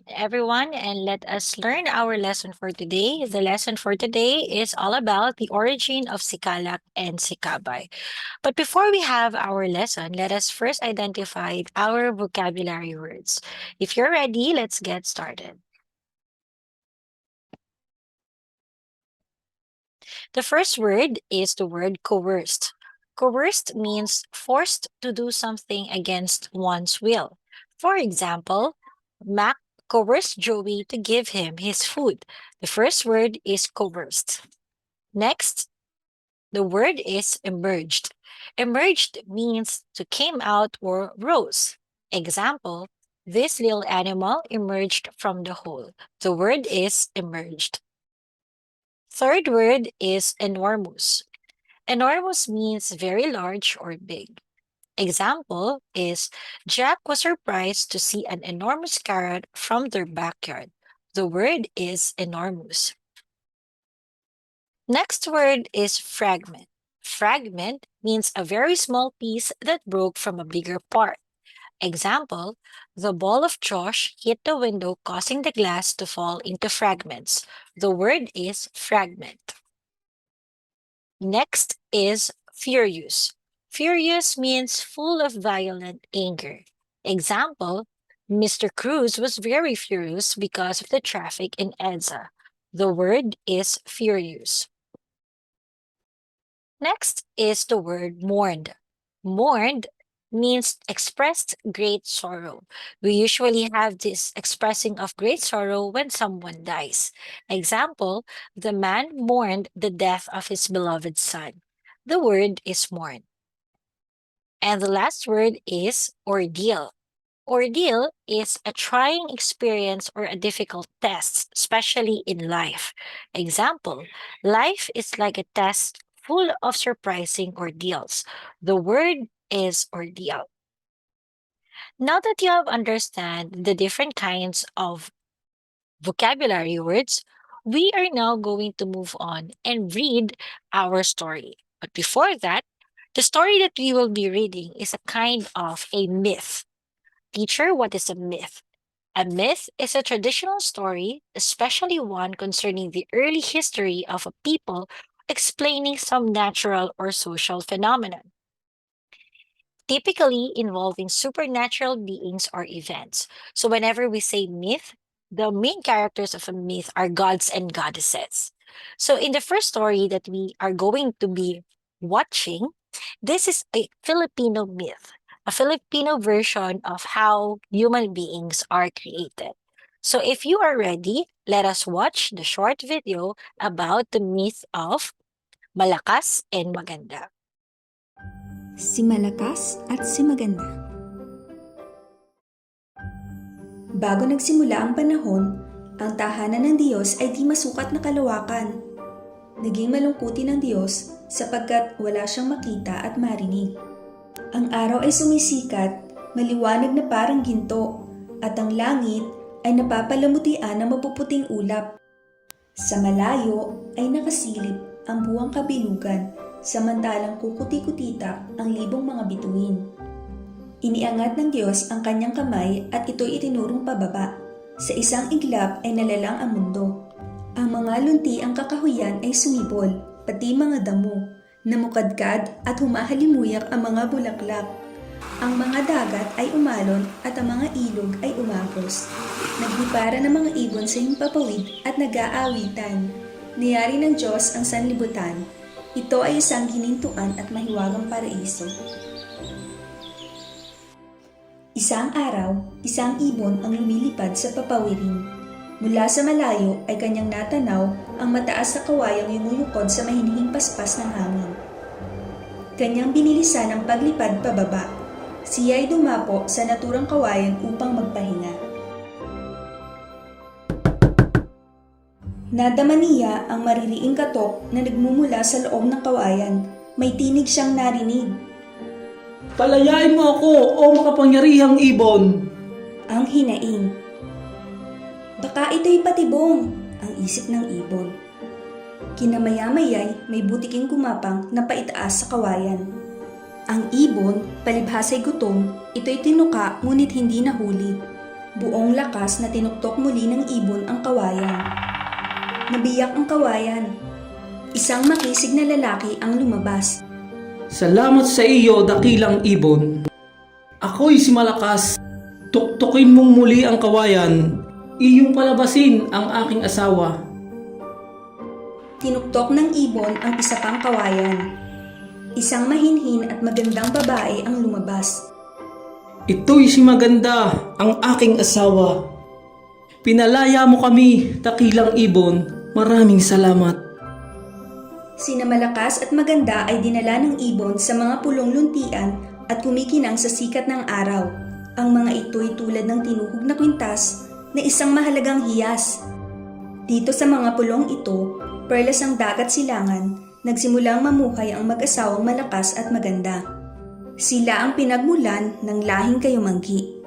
everyone, and let us learn our lesson for today. The lesson for today is all about the origin of Sikalak and Sikabay. But before we have our lesson, let us first identify our vocabulary words. If you're ready, let's get started. The first word is the word coerced. Coerced means forced to do something against one's will. For example, Mac coerced Joey to give him his food. The first word is coerced. Next, the word is emerged. Emerged means to came out or rose. Example, this little animal emerged from the hole. The word is emerged. Third word is enormous. Enormous means very large or big. Example is Jack was surprised to see an enormous carrot from their backyard. The word is enormous. Next word is fragment. Fragment means a very small piece that broke from a bigger part. Example, the ball of Josh hit the window, causing the glass to fall into fragments. The word is fragment. Next is furious. Furious means full of violent anger. Example, Mr. Cruz was very furious because of the traffic in EDSA. The word is furious. Next is the word mourned. Mourned means expressed great sorrow. We usually have this expressing of great sorrow when someone dies. Example, the man mourned the death of his beloved son. The word is mourn. And the last word is ordeal. Ordeal is a trying experience or a difficult test, especially in life. Example, life is like a test full of surprising ordeals. The word is ordeal. Now that you have understand the different kinds of vocabulary words, we are now going to move on and read our story. But before that, the story that we will be reading is a kind of a myth. Teacher, what is a myth? A myth is a traditional story, especially one concerning the early history of a people explaining some natural or social phenomenon, typically involving supernatural beings or events. So, whenever we say myth, the main characters of a myth are gods and goddesses. So, in the first story that we are going to be watching, this is a Filipino myth, a Filipino version of how human beings are created. So, if you are ready, let us watch the short video about the myth of Malakas and Maganda. Si Malakas at si Maganda. Bago nagsimula ang panahon, ang tahanan ng Diyos ay di masukat na kalawakan. Naging malungkutin ng Diyos sapagkat wala siyang makita at marinig. Ang araw ay sumisikat, maliwanag na parang ginto, at ang langit ay napapalamutian ng mapuputing ulap. Sa malayo ay nakasilip ang buwang kabilugan, samantalang kukuti-kutita ang libong mga bituin. Iniangat ng Diyos ang kanyang kamay at ito'y itinurong pababa. Sa isang iglap ay nalalang ang mundo. Ang mga lunti ang kakahuyan ay sumibol, pati mga damo. Namukadkad at humahalimuyak ang mga bulaklak. Ang mga dagat ay umalon at ang mga ilog ay umagos. Naglipara ng mga ibon sa himpapawid at nag-aawitan. Niyari ng Diyos ang sanlibutan. Ito ay isang ginintuan at mahiwagang paraiso. Isang araw, isang ibon ang lumilipad sa papawirin. Mula sa malayo ay kanyang natanaw ang mataas na kawayang yumuyukod sa mahinhing paspas ng hangin. Kanyang binilisan ang paglipad pababa. Siya ay dumapo sa naturang kawayan upang magpahinga. Nadama niya ang maririing katok na nagmumula sa loob ng kawayan. May tinig siyang narinig. Palayain mo ako, o makapangyarihang ibon! Ang hinaing. Baka ito'y patibong, ang isip ng ibon. Kinamaya-mayay may butiking gumapang na paitaas sa kawayan. Ang ibon, palibhasay gutom, ito'y tinuka ngunit hindi nahuli. Buong lakas na tinuktok muli ng ibon ang kawayan. Nabiyak ang kawayan. Isang makisig na lalaki ang lumabas. Salamat sa iyo, dakilang ibon. Ako'y si Malakas. Tuktukin mong muli ang kawayan. Iyong palabasin ang aking asawa. Tinuktok ng ibon ang isa pang kawayan. Isang mahinhin at magandang babae ang lumabas. Ito'y si Maganda, ang aking asawa. Pinalaya mo kami, dakilang ibon. Maraming salamat. Sina Malakas at Maganda ay dinala ng ibon sa mga pulong luntian at kumikinang sa sikat ng araw. Ang mga ito'y tulad ng tinuhog na kwintas na isang mahalagang hiyas. Dito sa mga pulong ito, perlas ang dagat silangan, nagsimulang mamuhay ang mag-asawang Malakas at Maganda. Sila ang pinagmulan ng lahing kayumanggi.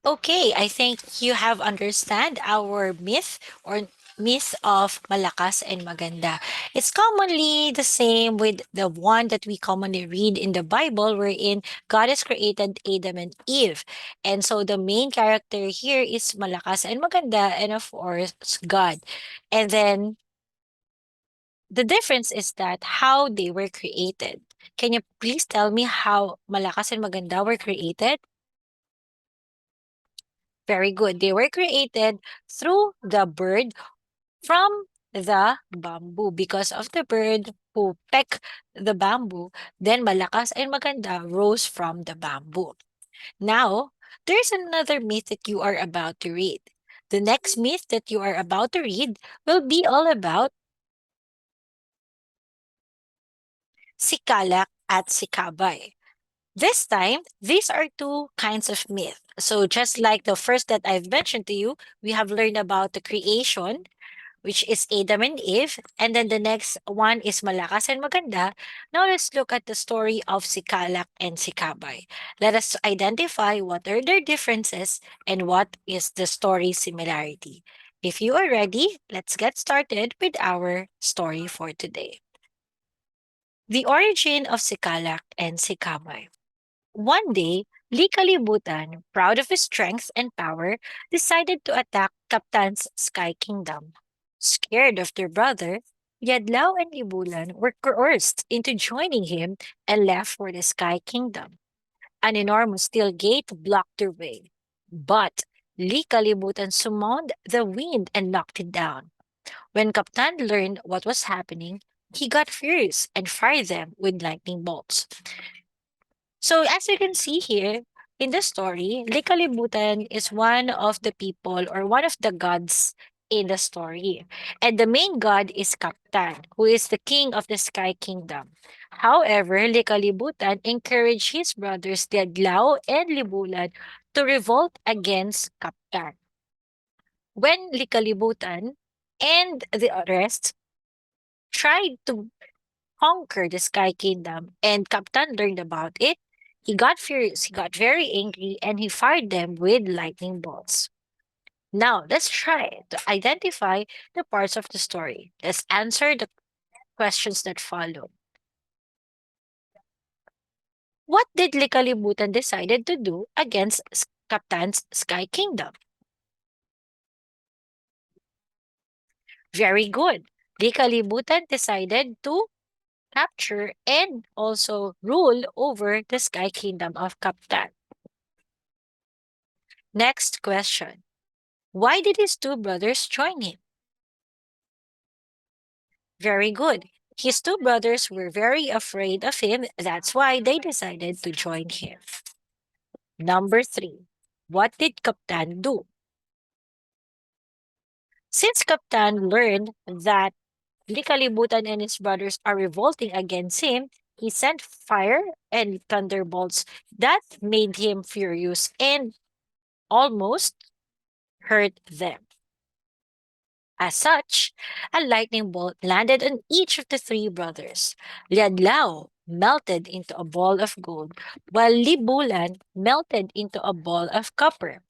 Okay, I think you have understand our myth or myth of Malakas and Maganda. It's commonly the same with the one that we commonly read in the Bible, wherein God has created Adam and Eve. And so the main character here is Malakas and Maganda, and of course, God. And then the difference is that how they were created. Can you please tell me how Malakas and Maganda were created? Very good. They were created through the bird from the bamboo. Because of the bird who pecked the bamboo, then Malakas and Maganda rose from the bamboo. Now, there's another myth that you are about to read. The next myth that you are about to read will be all about Sikalak at Sikabay. This time, these are two kinds of myth. So just like the first that I've mentioned to you, we have learned about the creation, which is Adam and Eve, and then the next one is Malakas and Maganda. Now let's look at the story of Sikalak and Sikabay. Let us identify what are their differences and what is the story similarity. If you are ready, let's get started with our story for today. The origin of Sikalak and Sikabay. One day, Likalibutan, proud of his strength and power, decided to attack Kaptan's Sky Kingdom. Scared of their brother, Yadlaw and Libulan were coerced into joining him and left for the Sky Kingdom. An enormous steel gate blocked their way. But Likalibutan summoned the wind and knocked it down. When Kaptan learned what was happening, he got furious and fired them with lightning bolts. So as you can see here in the story, Likalibutan is one of the people or one of the gods in the story. And the main god is Kaptan, who is the king of the Sky Kingdom. However, Likalibutan encouraged his brothers Diaglao and Libulan to revolt against Kaptan. When Likalibutan and the rest tried to conquer the Sky Kingdom, and Captain learned about it. He got furious, he got very angry, and he fired them with lightning bolts. Now, let's try to identify the parts of the story. Let's answer the questions that follow. What did Likalibutan decided to do against Captain's Sky Kingdom? Very good. Likalibutan decided to capture and also rule over the Sky Kingdom of Kaptan. Next question. Why did his two brothers join him? Very good. His two brothers were very afraid of him. That's why they decided to join him. Number 3. What did Kaptan do? Since Kaptan learned that Likalibutan and his brothers are revolting against him, he sent fire and thunderbolts that made him furious and almost hurt them. As such, a lightning bolt landed on each of the three brothers. Liadlao melted into a ball of gold, while Libulan melted into a ball of copper.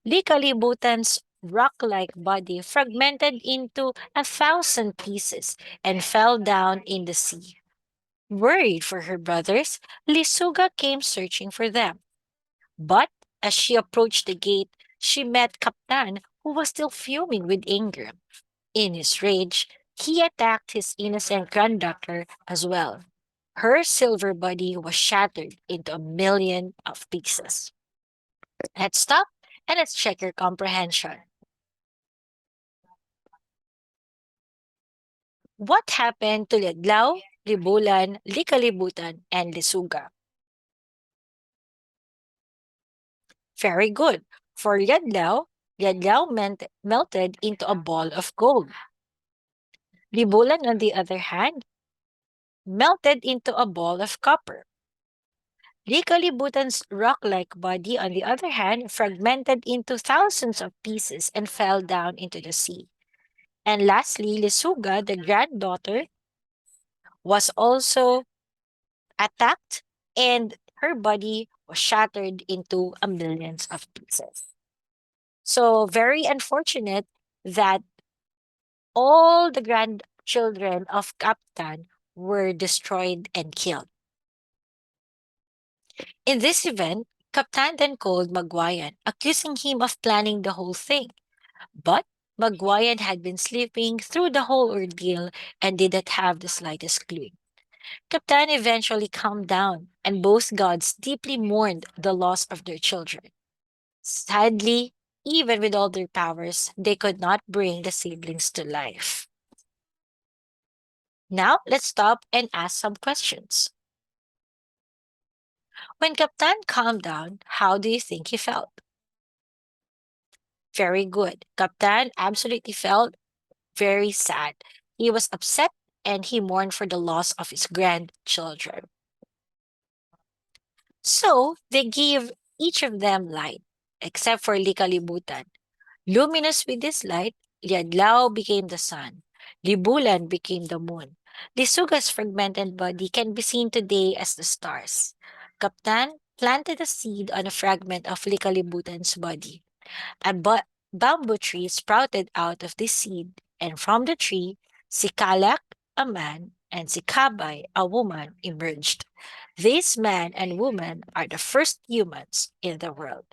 Likalibutan's rock-like body fragmented into 1,000 pieces and fell down in the sea. Worried for her brothers, Lisuga came searching for them. But as she approached the gate, she met Kaptan, who was still fuming with anger. In his rage, he attacked his innocent granddaughter as well. Her silver body was shattered into a million of pieces. Let's stop and let's check your comprehension. What happened to Ledlaw, Libulan, Likalibutan, and Lisuga? Very good. For Ledlaw, melted into a ball of gold. Libulan, on the other hand, melted into a ball of copper. Likalibutan's rock-like body, on the other hand, fragmented into thousands of pieces and fell down into the sea. And lastly, Lisuga, the granddaughter, was also attacked and her body was shattered into a millions of pieces. So very unfortunate that all the grandchildren of Kaptan were destroyed and killed. In this event, Kaptan then called Magwayan, accusing him of planning the whole thing. But Magwayan had been sleeping through the whole ordeal and didn't have the slightest clue. Kaptan eventually calmed down, and both gods deeply mourned the loss of their children. Sadly, even with all their powers, they could not bring the siblings to life. Now, let's stop and ask some questions. When Kaptan calmed down, how do you think he felt? Very good. Kaptan absolutely felt very sad. He was upset and he mourned for the loss of his grandchildren. So they gave each of them light, except for Likalibutan. Luminous with this light, Liadlaw became the sun. Libulan became the moon. Lisuga's fragmented body can be seen today as the stars. Kaptan planted a seed on a fragment of Likalibutan's body. A bamboo tree sprouted out of this seed, and from the tree, Sikalak, a man, and Sikabay, a woman, emerged. These man and woman are the first humans in the world.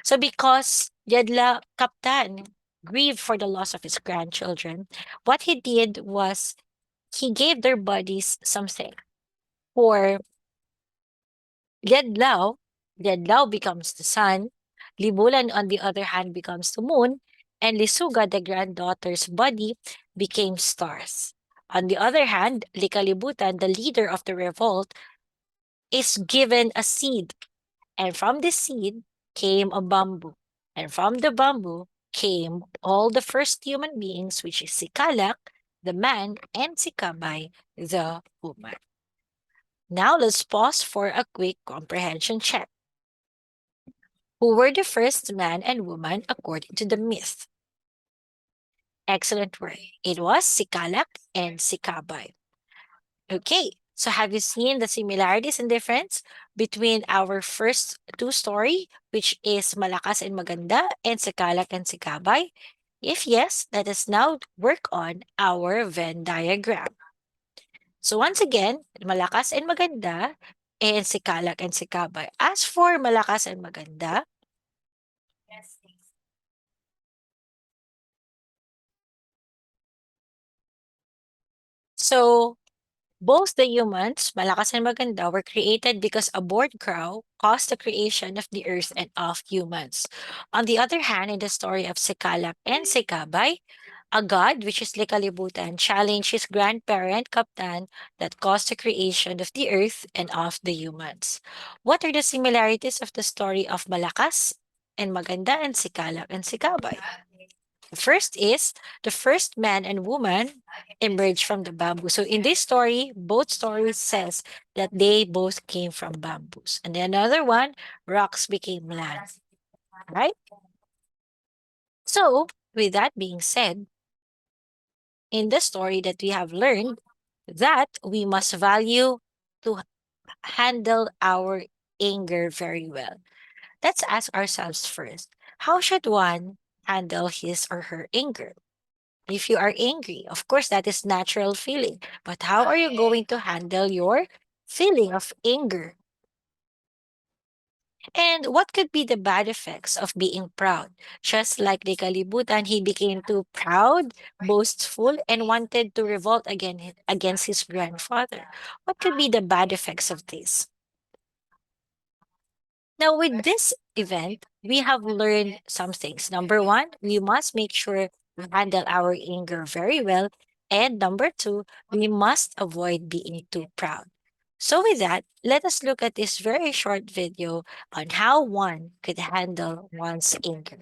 So because Yadla Kaptan grieved for the loss of his grandchildren, what he did was he gave their bodies something. For Yadlaw, Yadlaw becomes the sun, Libulan on the other hand becomes the moon, and Lisuga, the granddaughter's body, became stars. On the other hand, Likalibutan, the leader of the revolt, is given a seed, and from this seed came a bamboo, and from the bamboo came all the first human beings, which is Sikalak, the man, and Sikabay, the woman. Now let's pause for a quick comprehension check. Who were the first man and woman according to the myth? Excellent work. It was Sikalak and Sikabay. Okay, so have you seen the similarities and difference between our first two story, which is Malakas and Maganda, and Sikalak and Sikabay? If yes, let us now work on our Venn diagram. So once again, Malakas and Maganda, and Sikalak and Sikabay. As for Malakas and Maganda, so both the humans, Malakas and Maganda, were created because a bored crow caused the creation of the earth and of humans. On the other hand, in the story of Sikalak and Sikabay, a god, which is Likalibutan, challenged his grandparent Kaptan that caused the creation of the earth and of the humans. What are the similarities of the story of Malakas and Maganda and Sikalak and Sikabay? The first is the first man and woman emerged from the bamboo. So in this story, both stories says that they both came from bamboos. And then another one, rocks became land, right? So with that being said, in the story that we have learned that we must value to handle our anger very well. Let's ask ourselves first, how should one handle his or her anger? If you are angry, of course, that is natural feeling. But how are you going to handle your feeling of anger? And what could be the bad effects of being proud? Just like the Kalibutan, he became too proud, boastful, and wanted to revolt against his grandfather. What could be the bad effects of this? Now, with this event, we have learned some things. Number one, we must make sure we handle our anger very well. And number two, we must avoid being too proud. So, with that, let us look at this very short video on how one could handle one's anger.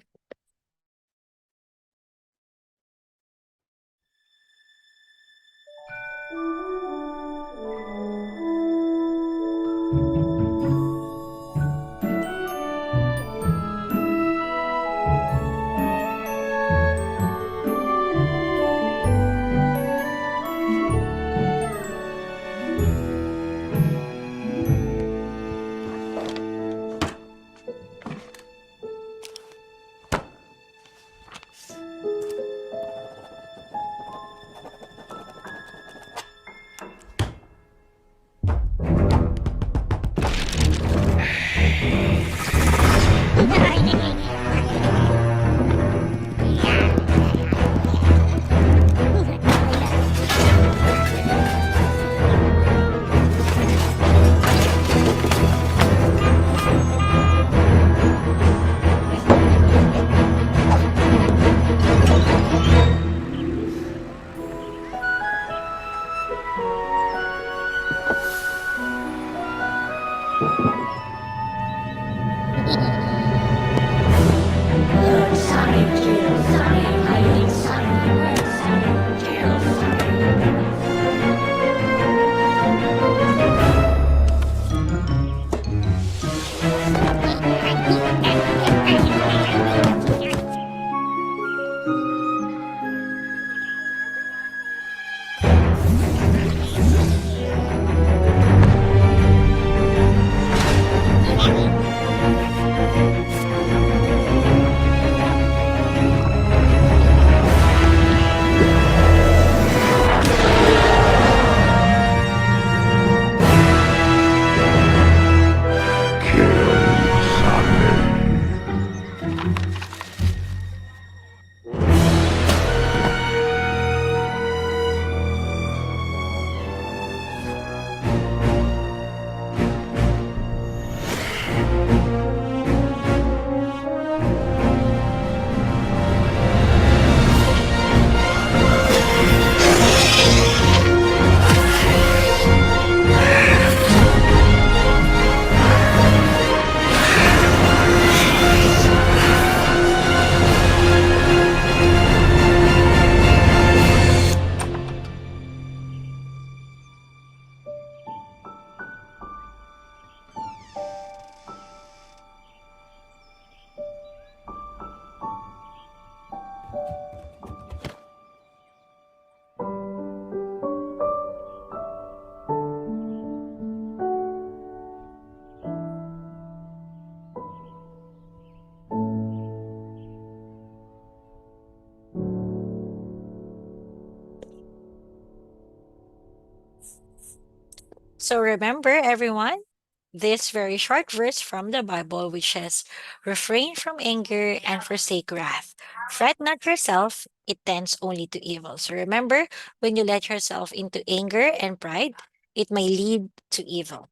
So remember, everyone, this very short verse from the Bible, which says, refrain from anger and forsake wrath. Fret not yourself, it tends only to evil. So remember, when you let yourself into anger and pride, it may lead to evil.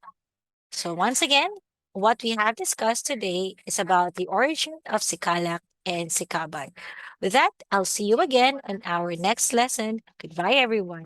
So once again, what we have discussed today is about the origin of Sikalak and Sikabay. With that, I'll see you again on our next lesson. Goodbye, everyone.